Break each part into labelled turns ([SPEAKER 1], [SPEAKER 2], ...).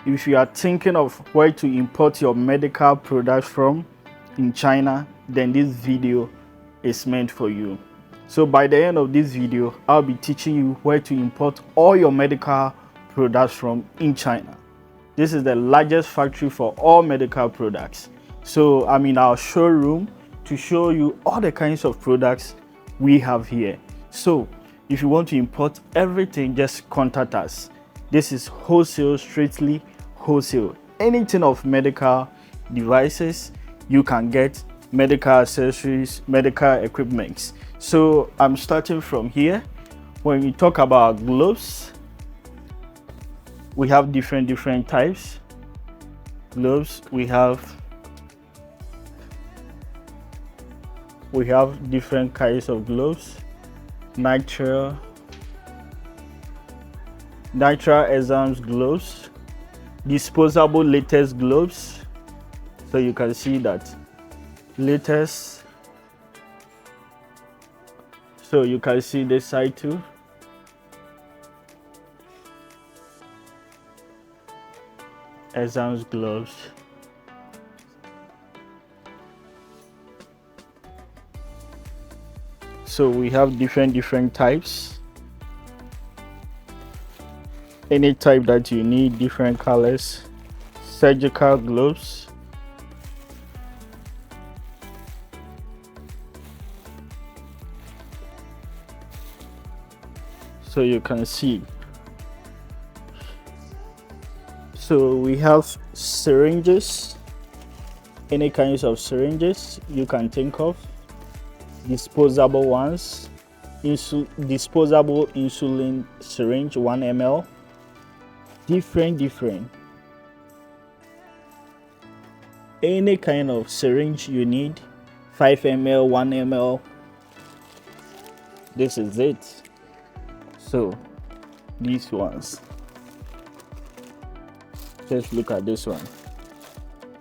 [SPEAKER 1] if you are thinking of where to import your medical products from in China, then this video is meant for you. So by the end of this video, I'll be teaching you where to import all your medical products from in China. This is the largest factory for all medical products. So I'm in our showroom to show you all the kinds of products we have here. So if you want to import everything, just contact us. This is Wholesale, strictly wholesale. Anything of medical devices, you can get medical accessories, medical equipment. So I'm starting from here. When we talk about gloves, we have different types. Gloves, we have different kinds of gloves. Nitrile exams gloves, disposable latex gloves. So you can see that latex. So you can see this side too. Exams gloves. So we have different types. Any type that you need, different colors. Surgical gloves. So you can see. So we have syringes, any kinds of syringes you can think of. Disposable ones, disposable insulin syringe 1 ml, different. Any kind of syringe you need, 5 ml, 1 ml. This is it. So these ones, just look at this one.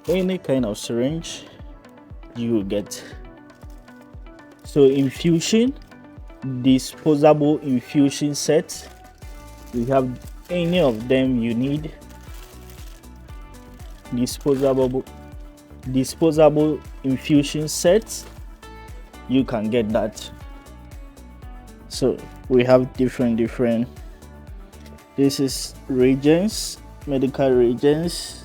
[SPEAKER 1] Any kind of syringe you will get. So infusion, disposable infusion set, we have any of them you need. Disposable infusion set, you can get that. So we have different. This is reagents, medical reagents.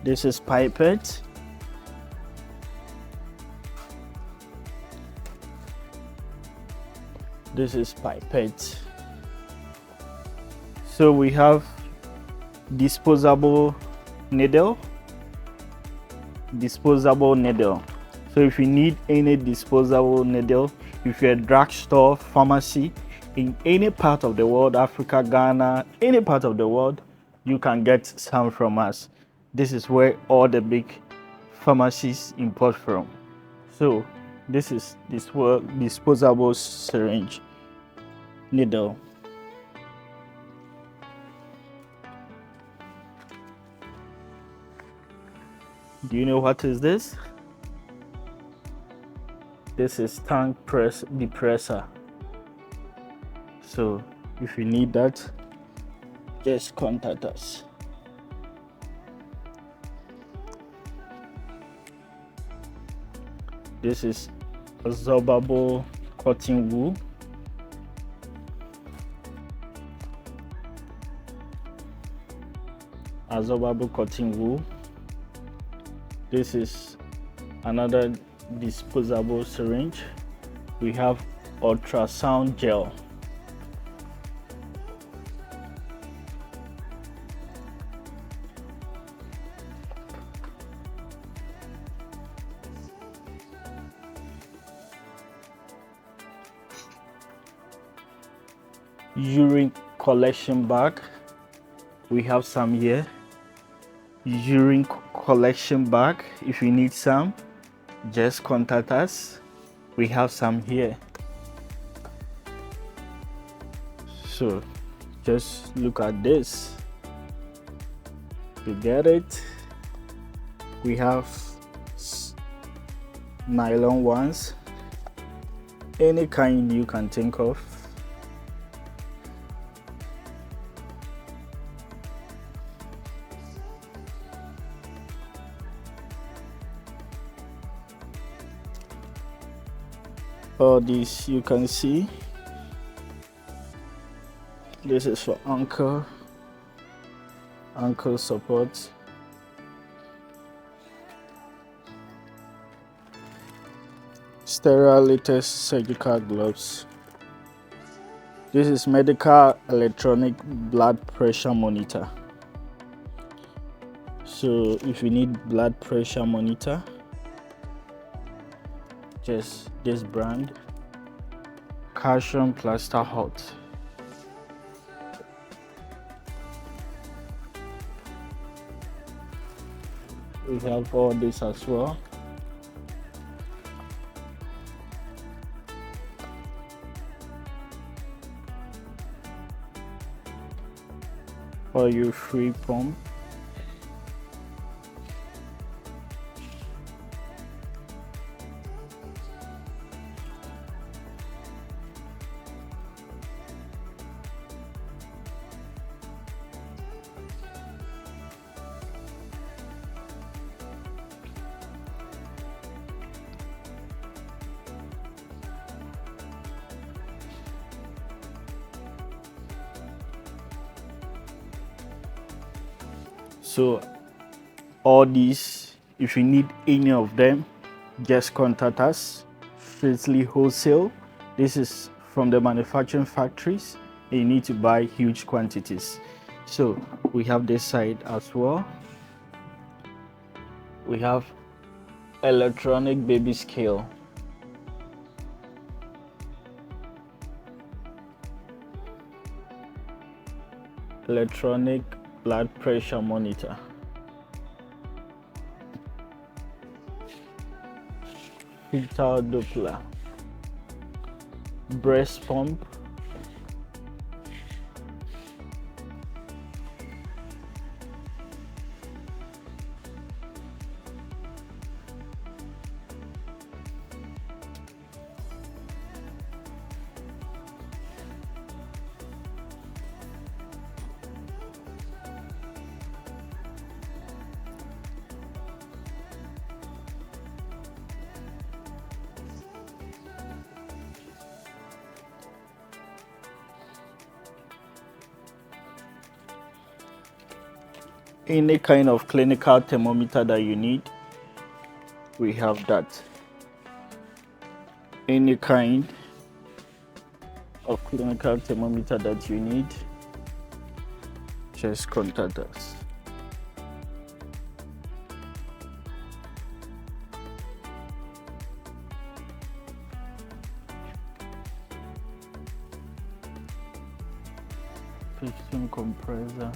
[SPEAKER 1] This is pipette. This is pipette. So we have disposable needle. So if you need any disposable needle, if you're a drugstore, pharmacy in any part of the world, Africa, Ghana, any part of the world, you can get some from us. This is where all the big pharmacies import from. So this is disposable syringe needle. Do you know what is this? This is tongue press depressor. So if you need that, just contact us. This is absorbable cotton wool. This is another disposable syringe. We have ultrasound gel. Urine collection bag, we have some here. Urine collection bag, if you need some, just contact us. We have some here. So just look at this. You get it? We have nylon ones, any kind you can think of. All this you can see. This is for ankle support. Sterile latest surgical gloves. This is medical electronic blood pressure monitor. So if you need blood pressure monitor, just this brand, calcium plaster hot. We have all this as well. For your free pump. So all these, if you need any of them, just contact us. Firstly, Wholesale. This is from the manufacturing factories, and you need to buy huge quantities. So we have this side as well. We have electronic baby scale. Electronic blood pressure monitor. Fetal Doppler. Breast pump. Any kind of clinical thermometer that you need, we have that. Any kind of clinical thermometer that you need, just contact us. Piston compressor.